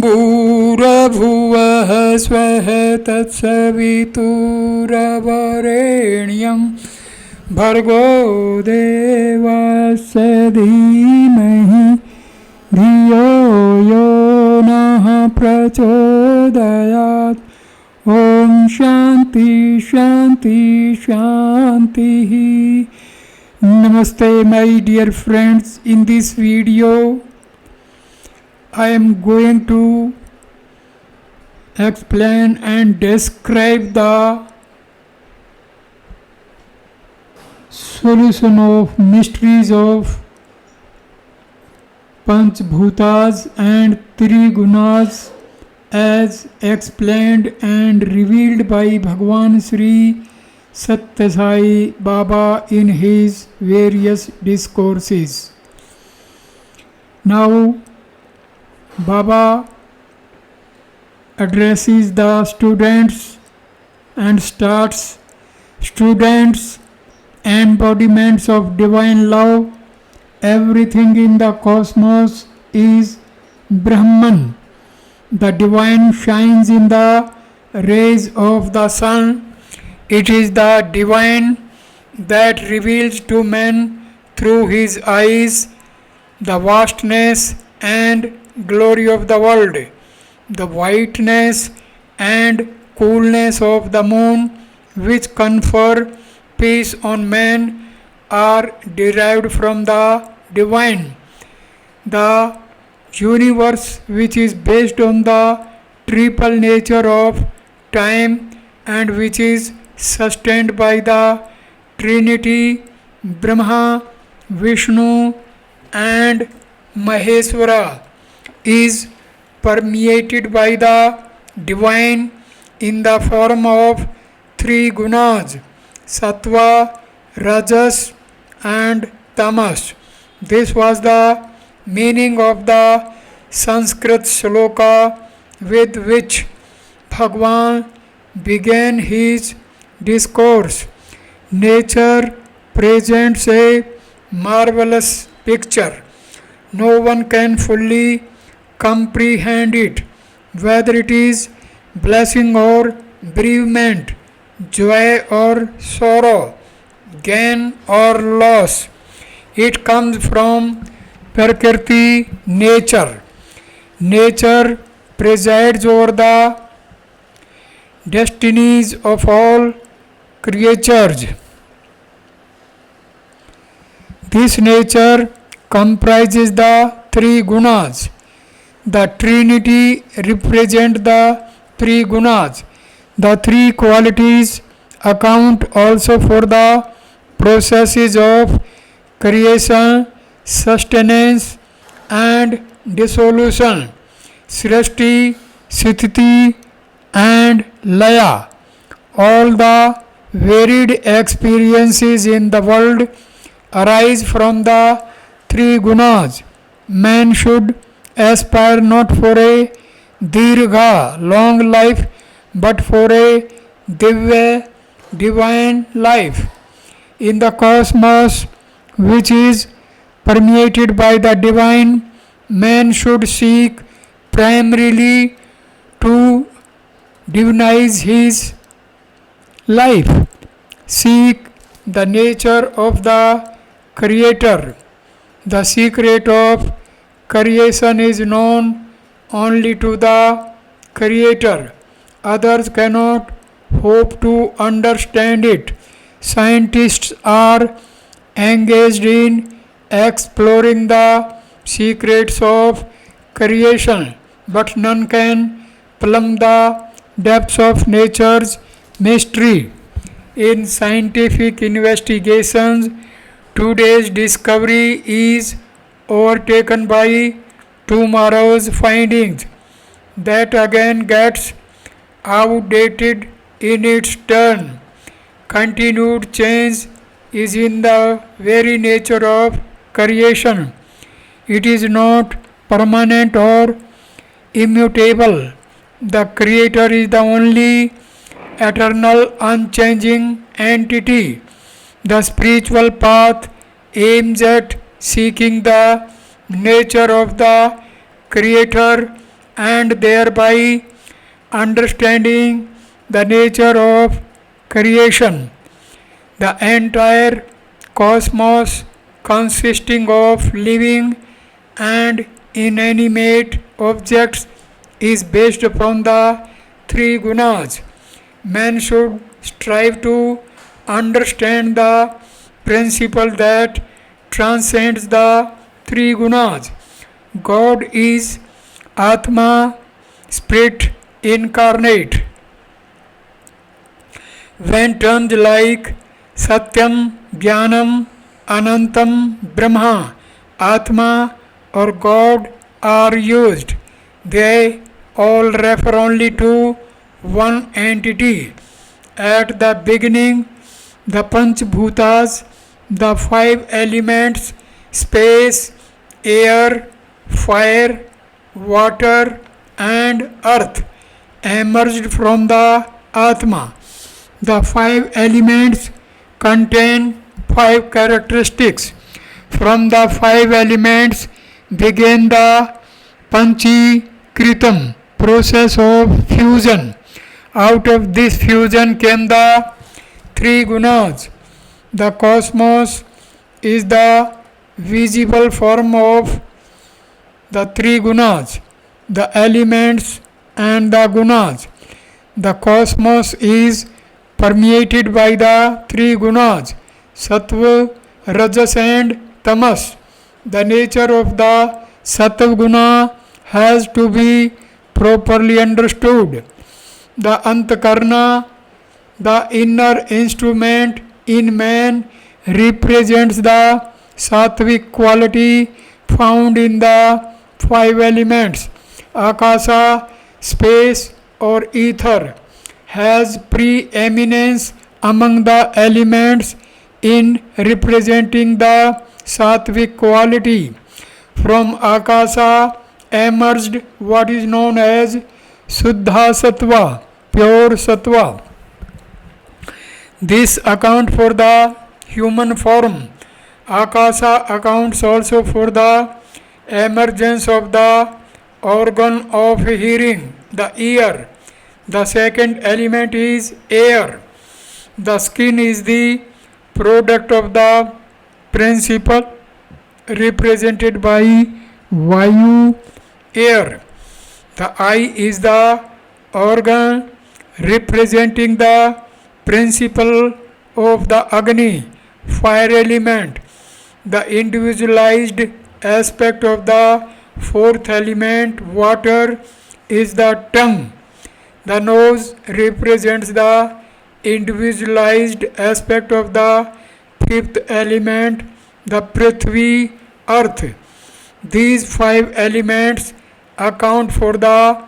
भूरभुवः स्वः तत्सवितुर्वरेण्यं भर्गो देवस्य धीमहि धियो यो नः प्रचोदयात्। ॐ शांति शांति शांति। Namaste my dear friends. In this video I am going to explain and describe the solution of mysteries of Panchmhabhutas and Trigunas as explained and revealed by Bhagawan Sri Satya Sai Baba in his various discourses. Now Baba addresses the students and starts, students, embodiments of divine love. Everything in the cosmos is Brahman. The divine shines in the rays of the sun. It is the divine that reveals to man through his eyes the vastness and glory of the world. The whiteness and coolness of the moon, which confer peace on man, are derived from the divine. The universe, which is based on the triple nature of time and which is sustained by the Trinity, Brahma, Vishnu and Maheshwara, is permeated by the divine in the form of three gunas, Sattva, Rajas and Tamas. This was the meaning of the Sanskrit shloka with which Bhagawan began his discourse. Nature presents a marvelous picture. No one can fully comprehend it, whether it is blessing or bereavement, joy or sorrow, gain or loss. It comes from Prakriti, nature. Nature presides over the destinies of all creatures. This nature comprises the three gunas. The Trinity represents the three gunas. The three qualities account also for the processes of creation, sustenance and dissolution, Srishti, Sthiti and Laya. All the varied experiences in the world arise from the three gunas. Man should aspire not for a dirgha, long life, but for a divya, divine life. In the cosmos, which is permeated by the divine, man should seek primarily to divinize his life. Seek the nature of the Creator. The secret of creation is known only to the Creator. Others cannot hope to understand it. Scientists are engaged in exploring the secrets of creation, but none can plumb the depths of nature's mystery. In scientific investigations, today's discovery is overtaken by tomorrow's findings. That again gets outdated in its turn. Continued change is in the very nature of creation. It is not permanent or immutable. The Creator is the only eternal, unchanging entity. The spiritual path aims at seeking the nature of the Creator and thereby understanding the nature of creation. The entire cosmos, consisting of living and inanimate objects, is based upon the three gunas. Man should strive to understand the principle that transcends the three gunas. God is Atma, Spirit incarnate. When terms like Satyam, Jnanam, Anantam, Brahma, Atma, or God are used, they all refer only to one entity. At the beginning, the Panchmhabhutas, the five elements, space, air, fire, water, and earth, emerged from the Atma. The five elements contain five characteristics. From the five elements began the Panchikritam process of fusion. Out of this fusion came the three gunas. The cosmos is the visible form of the three gunas, the elements and the gunas. The cosmos is permeated by the three gunas, sattva, rajas and tamas. The nature of the sattva guna has to be properly understood. The antakarna, the inner instrument in man, represents the sattvic quality found in the five elements. Akasa, space or ether, has preeminence among the elements in representing the sattvic quality. From Akasa emerged what is known as Suddha Sattva, pure Sattva. This accounts for the human form. Akasa accounts also for the emergence of the organ of hearing, the ear. The second element is air. The skin is the product of the principle represented by Vayu, air. The eye is the organ representing the principle of the Agni, fire element. The individualized aspect of the fourth element, water, is the tongue. The nose represents the individualized aspect of the fifth element, the Prithvi, earth. These five elements account for the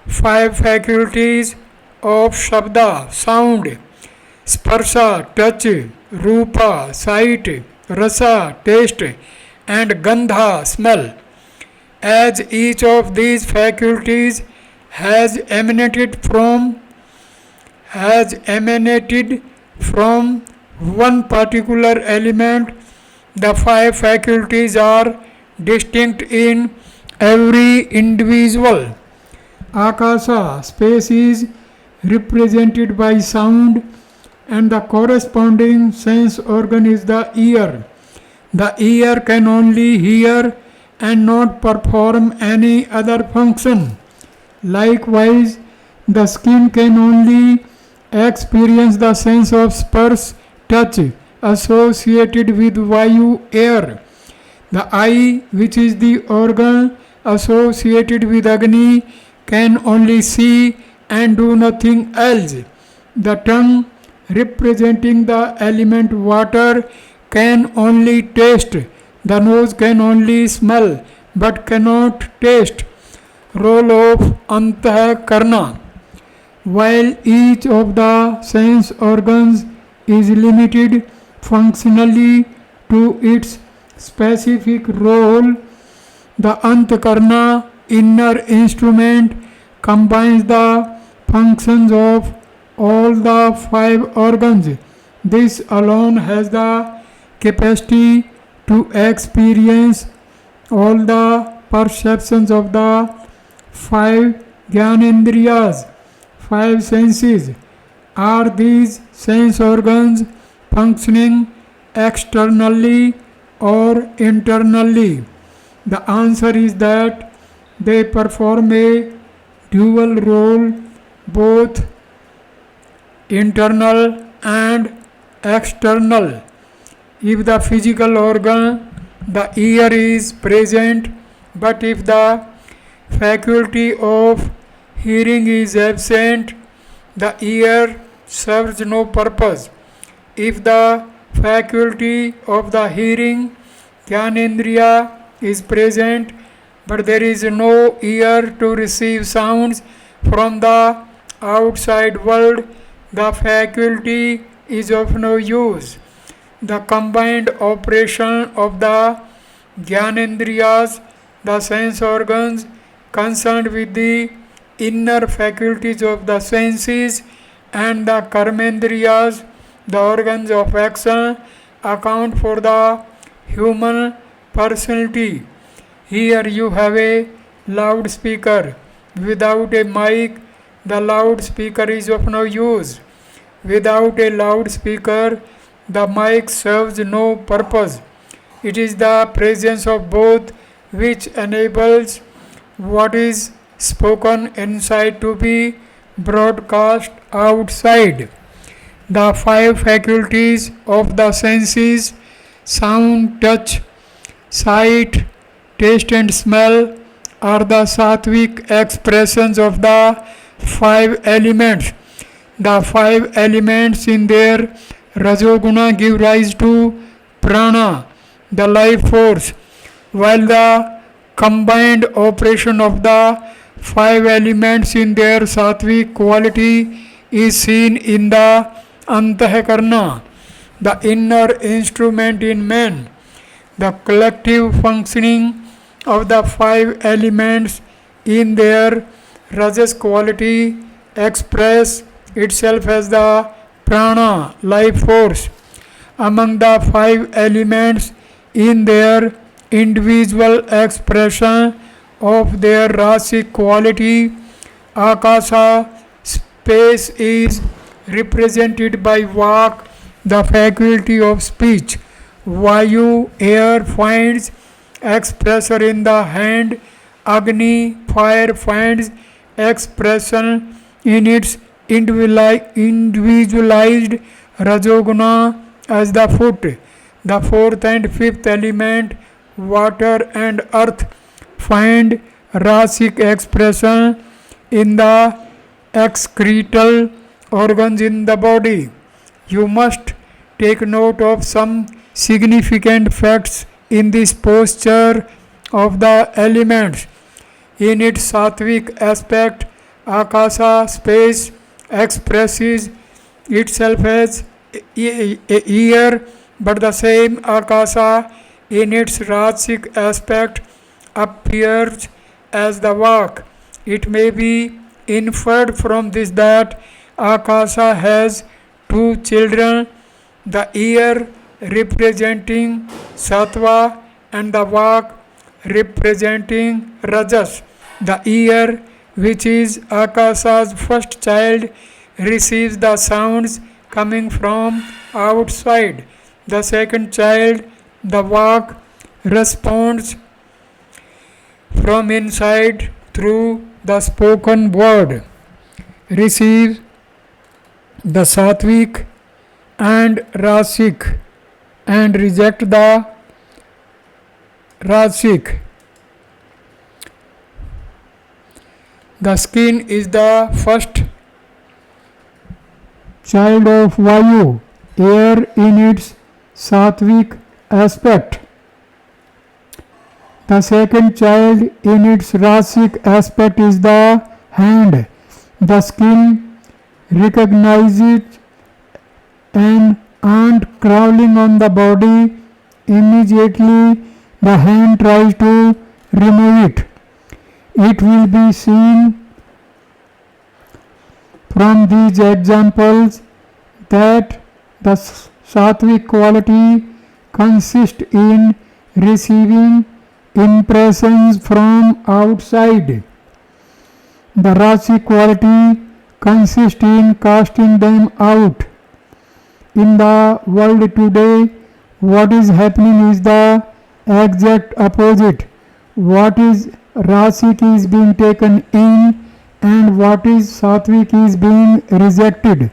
five faculties of Shabda, sound, Sparsha, touch, Rupa, sight, Rasa, taste, and Gandha, smell. As each of these faculties has emanated from one particular element, the five faculties are distinct in every individual. Akasa, space, is represented by sound, and the corresponding sense organ is the ear. The ear can only hear and not perform any other function. Likewise, the skin can only experience the sense of spursh, touch, associated with Vayu, air. The eye, which is the organ associated with Agni, can only see and do nothing else. The tongue, representing the element water, can only taste. The nose can only smell but cannot taste. Role of Antahkarna. While each of the sense organs is limited functionally to its specific role, the Antahkarna, inner instrument, combines the functions of all the five organs. This alone has the capacity to experience all the perceptions of the five Gyanendriyas, five senses. Are these sense organs functioning externally or internally? The answer is that they perform a dual role, both internal and external. If the physical organ, the ear is present, but if the faculty of hearing is absent, the ear serves no purpose. If the faculty of the hearing, Gyanendriya, is present, but there is no ear to receive sounds from the outside world, the faculty is of no use. The combined operation of the Gyanendriyas, the sense organs concerned with the inner faculties of the senses, and the Karmendriyas, the organs of action, account for the human personality. Here you have a loudspeaker. Without a mic, the loudspeaker is of no use. Without a loudspeaker, the mic serves no purpose. It is the presence of both which enables what is spoken inside to be broadcast outside. The five faculties of the senses, sound, touch, sight, taste and smell, are the sattvic expressions of the five elements. The five elements in their Rajoguna give rise to prana, the life force, while the combined operation of the five elements in their sattvic quality is seen in the Antahakarna, the inner instrument in man. The collective functioning of the five elements in their rajas quality express itself as the prana, life force. Among the five elements in their individual expression of their rasic quality, akasa, space, is represented by vak, the faculty of speech. Vayu, air, finds expression in the hand. Agni, fire, finds expression in its individualized Rajoguna as the foot. The fourth and fifth element, water and earth, find rasic expression in the excretal organs in the body. You must take note of some significant facts in this posture of the elements. In its sattvic aspect, akasa, space, expresses itself as ear, but the same akasa in its rasic aspect appears as the vak. It may be inferred from this that akasa has two children, the ear representing sattva and the vak representing rajas. The ear, which is akasa's first child, receives the sounds coming from outside. The second child, the vak, responds from inside through the spoken word, receives the sattvic and rasic and reject the rasic. The skin is the first child of Vayu, air in its sattvic aspect. The second child in its rasic aspect is the hand. The skin recognizes an ant crawling on the body. Immediately the hand tries to remove it. It will be seen from these examples that the sattvic quality consists in receiving impressions from outside. The Rajasic quality consists in casting them out. In the world today, what is happening is the exact opposite. What is Rasic is being taken in, and what is Sattvic is being rejected.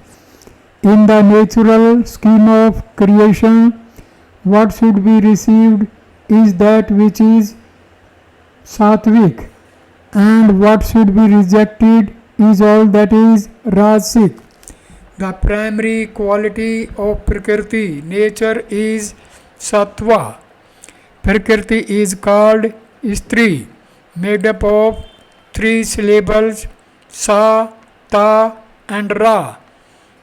In the natural scheme of creation, what should be received is that which is Sattvic, and what should be rejected is all that is Rasic. The primary quality of Prakriti, nature, is Sattva. Prakriti is called Stri, made up of three syllables Sa, Ta and Ra.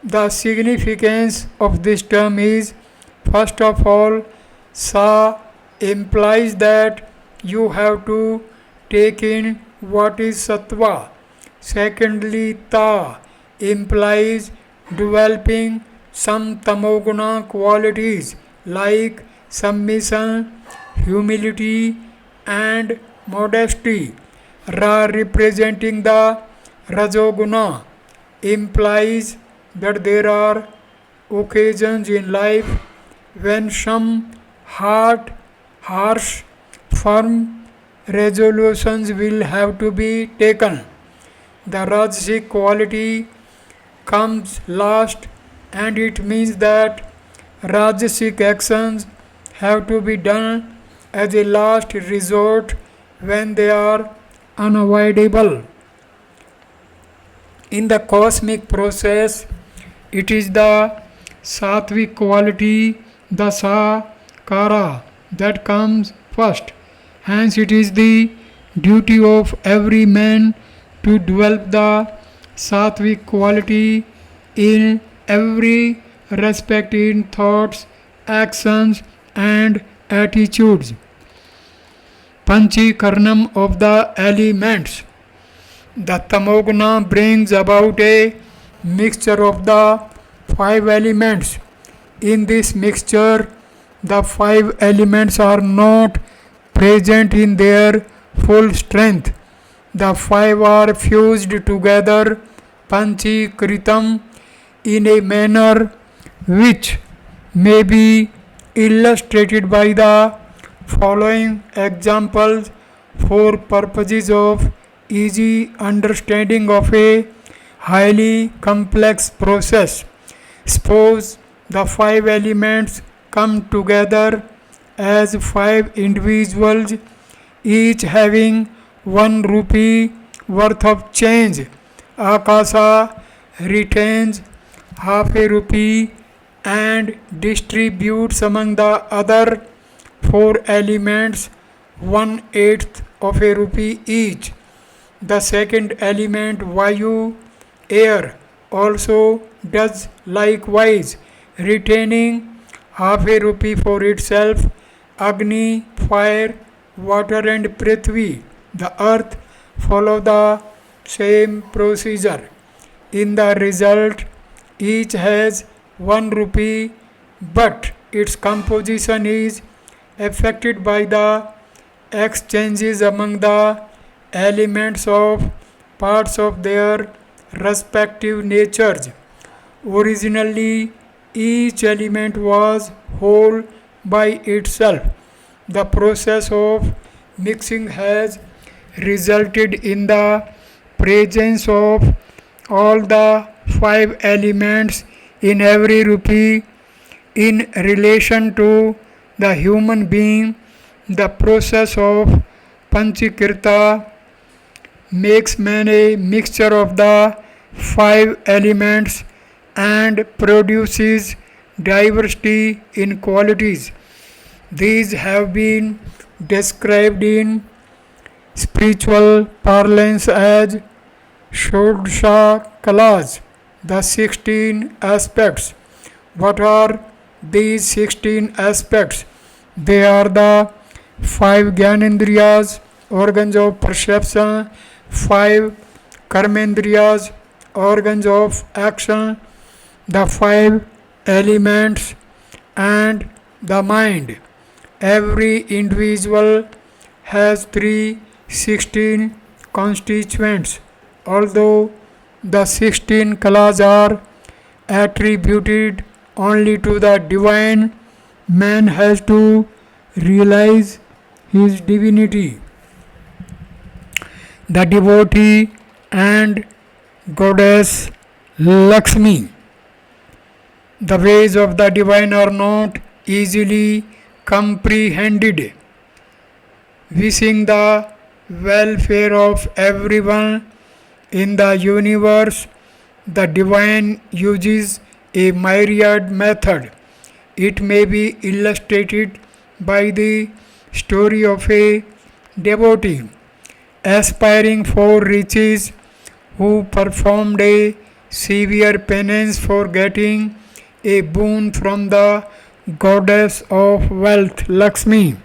The significance of this term is, first of all, Sa implies that you have to take in what is Sattva. Secondly, Ta implies developing some tamoguna qualities like submission, humility and modesty. Ra representing the Rajoguna implies that there are occasions in life when some harsh, firm resolutions will have to be taken. The Rajasic quality comes last, and it means that Rajasic actions have to be done as a last resort when they are unavoidable. In the cosmic process, it is the Sattvic quality, the Sakara, that comes first. Hence, it is the duty of every man to develop the Sattvic quality in every respect, in thoughts, actions, and attitudes. Panchikaranam of the elements. The Tamoguna brings about a mixture of the five elements. In this mixture, the five elements are not present in their full strength. The five are fused together, Panchikritam, in a manner which may be illustrated by the following examples for purposes of easy understanding of a highly complex process. Suppose the five elements come together as five individuals, each having 1 rupee worth of change. Akasa retains half a rupee and distributes among the other four elements 1/8 of a rupee each. The second element, Vayu, air, also does likewise, retaining half a rupee for itself. Agni, fire, water and Prithvi, the earth, follow the same procedure. In the result, each has 1 rupee, but its composition is affected by the exchanges among the elements of parts of their respective natures. Originally, each element was whole by itself. The process of mixing has resulted in the presence of all the five elements in every rupee. In relation to the human being, the process of Panchikirta makes man a mixture of the five elements and produces diversity in qualities. These have been described in spiritual parlance as Shodasha Kalas, the 16 aspects. What are these 16 aspects? They are the 5 Gyanendriyas, organs of perception, 5 Karmendriyas, organs of action, the 5 elements, and the mind. Every individual has 316 constituents. Although the 16 kalas are attributed only to the divine, man has to realize his divinity. The devotee and goddess Lakshmi. The ways of the divine are not easily comprehended. Wishing the welfare of everyone in the universe, the divine uses a myriad method. It may be illustrated by the story of a devotee aspiring for riches who performed a severe penance for getting a boon from the goddess of wealth, Lakshmi.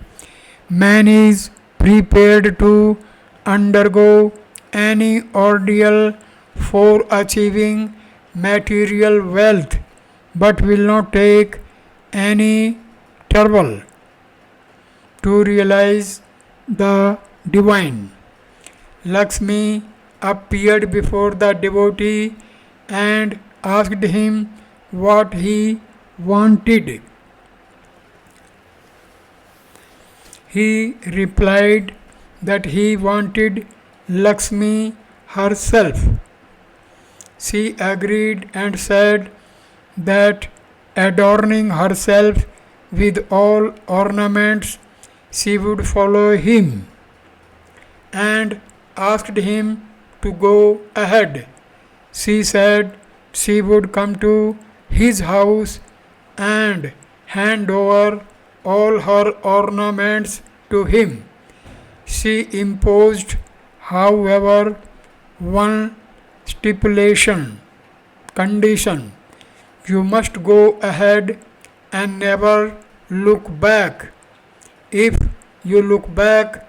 Man is prepared to undergo any ordeal for achieving material wealth but will not take any trouble to realize the divine. Lakshmi appeared before the devotee and asked him what he wanted. He replied that he wanted Lakshmi herself. She agreed and said that adorning herself with all ornaments, she would follow him and asked him to go ahead. She said she would come to his house and hand over all her ornaments to him. She imposed, however, one condition. You must go ahead and never look back. If you look back,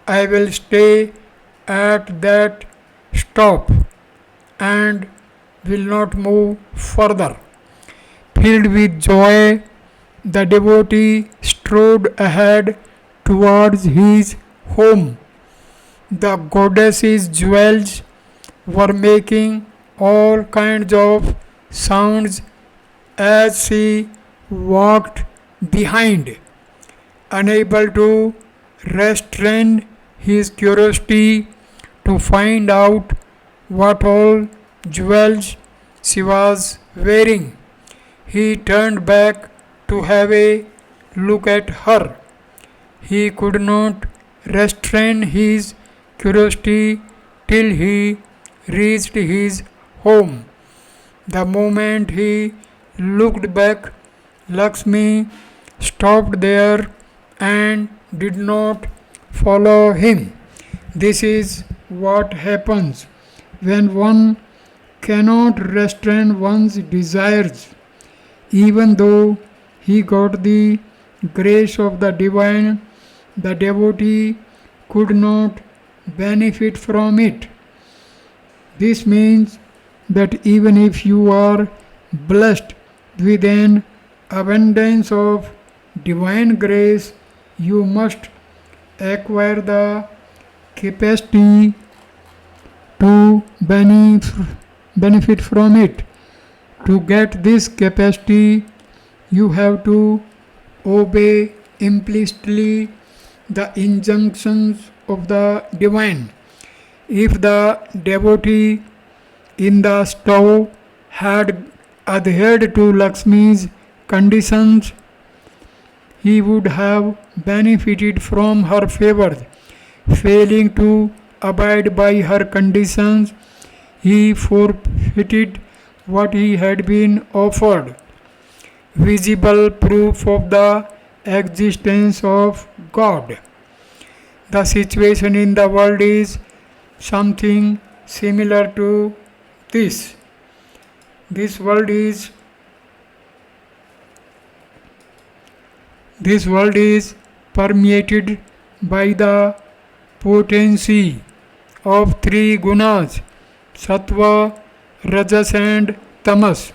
I will stay at that stop and will not move further. Filled with joy, the devotee strode ahead towards his home. The goddess's jewels were making all kinds of sounds as she walked behind. Unable to restrain his curiosity to find out what all jewels she was wearing, he turned back to have a look at her. He could not restrain his curiosity till he reached his home. The moment he looked back, Lakshmi stopped there and did not follow him. This is what happens when one cannot restrain one's desires. Even though he got the grace of the divine, the devotee could not benefit from it. This means that even if you are blessed with an abundance of divine grace, you must acquire the capacity to benefit from it. To get this capacity, you have to obey implicitly the injunctions of the divine. If the devotee in the stove had adhered to Lakshmi's conditions, he would have benefited from her favors. Failing to abide by her conditions, he forfeited what he had been offered. Visible proof of the existence of God. The situation in the world is something similar to this. This world is permeated by the potency of three gunas, Sattva, Rajas and Tamas.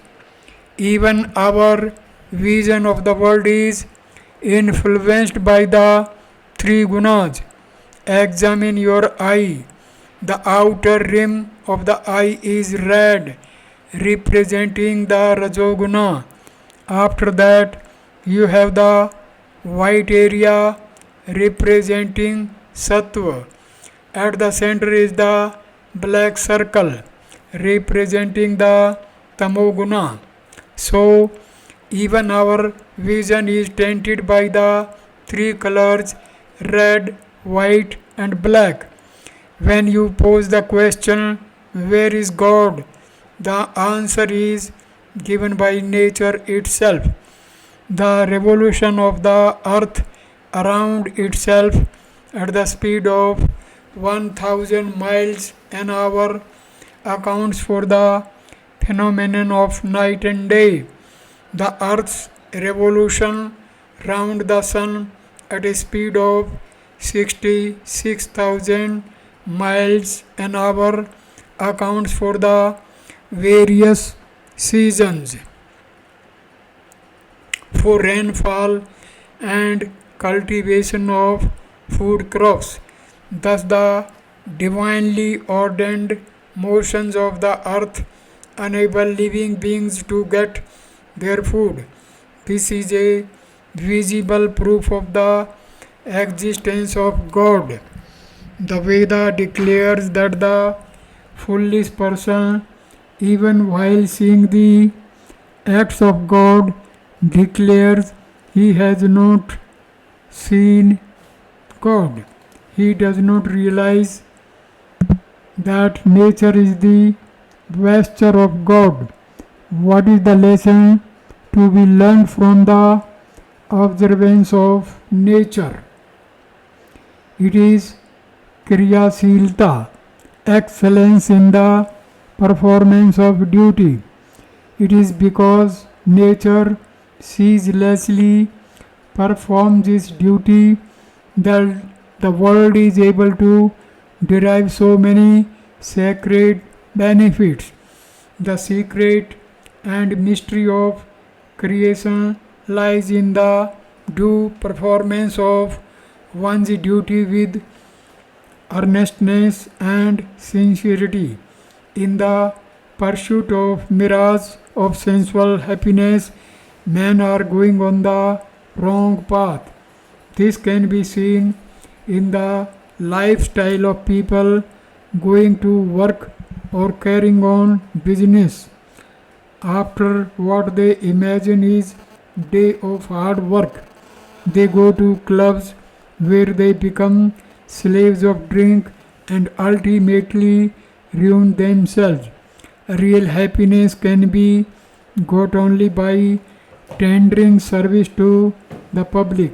Even our vision of the world is influenced by the three gunas. Examine your eye. The outer rim of the eye is red, representing the Rajoguna. After that, you have the white area representing Sattva. At the center is the black circle representing the Tamoguna. So, even our vision is tainted by the three colors red, white, and black. When you pose the question, where is God? The answer is given by nature itself. The revolution of the earth around itself at the speed of 1000 miles an hour accounts for the phenomenon of night and day. The earth's revolution round the sun at a speed of 66,000 miles an hour accounts for the various seasons for rainfall and cultivation of food crops. Thus, the divinely ordained motions of the earth enable living beings to get their food. This is a visible proof of the existence of God. The Veda declares that the foolish person, even while seeing the acts of God, declares he has not seen God. He does not realize that nature is the vesture of God. What is the lesson to be learned from the observance of nature? It is Kriyasilta, excellence in the performance of duty. It is because nature ceaselessly performs its duty that the world is able to derive so many sacred benefits. The secret and mystery of creation lies in the due performance of one's duty with earnestness and sincerity. In the pursuit of mirage of sensual happiness, men are going on the wrong path. This can be seen in the lifestyle of people going to work or carrying on business. After what they imagine is day of hard work, they go to clubs where they become slaves of drink and ultimately ruin themselves. Real happiness can be got only by tendering service to the public.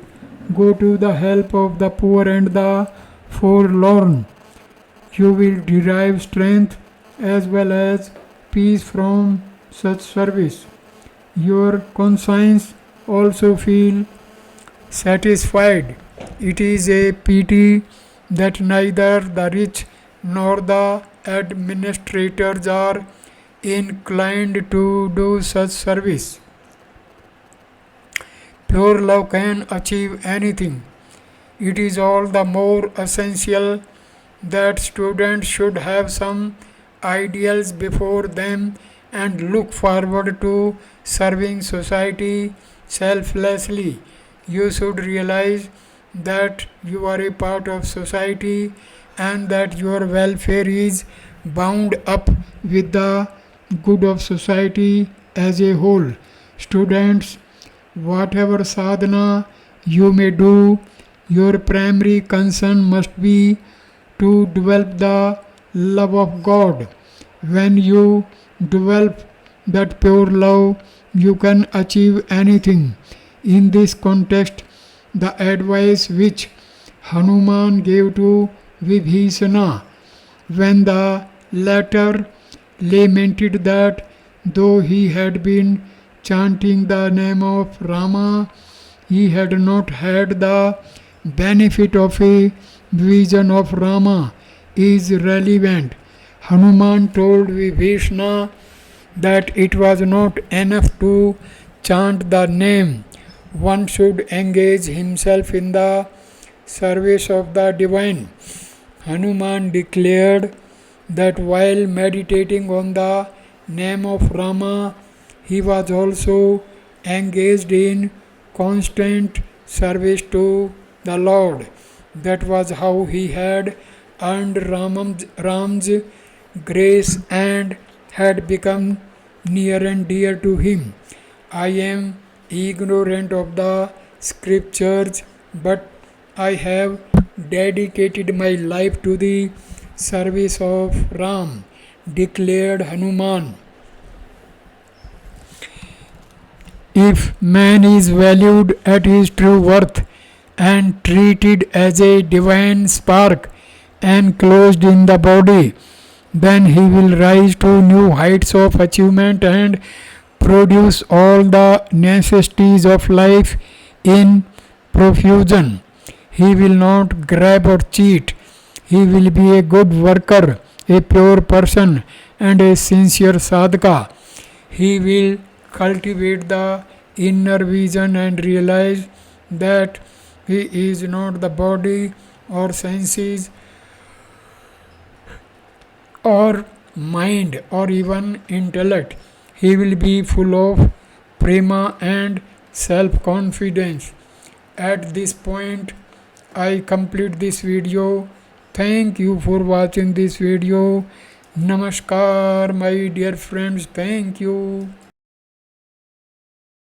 Go to the help of the poor and the forlorn. You will derive strength as well as peace from such service. Your conscience also feel satisfied. It is a pity that neither the rich nor the administrators are inclined to do such service. Pure love can achieve anything. It is all the more essential that students should have some ideals before them and look forward to serving society selflessly. You should realize that you are a part of society and that your welfare is bound up with the good of society as a whole. Students, whatever sadhana you may do, your primary concern must be to develop the love of God. When you develop that pure love, you can achieve anything. In this context, the advice which Hanuman gave to Vibhishana when the latter lamented that though he had been chanting the name of Rama, he had not had the benefit of a vision of Rama is relevant. Hanuman told Vibhishana that it was not enough to chant the name. One should engage himself in the service of the divine. Hanuman declared that while meditating on the name of Rama, he was also engaged in constant service to the Lord. That was how he had earned Ram's grace and had become near and dear to him. I am ignorant of the scriptures, but I have dedicated my life to the service of Ram, declared Hanuman. If man is valued at his true worth and treated as a divine spark enclosed in the body, then he will rise to new heights of achievement and produce all the necessities of life in profusion. He will not grab or cheat. He will be a good worker, a pure person, and a sincere sadhaka. He will cultivate the inner vision and realize that he is not the body or senses or mind or even intellect. He will be full of prema and self confidence. At this point, I complete this video. Thank you for watching this video. Namaskar, my dear friends. Thank you.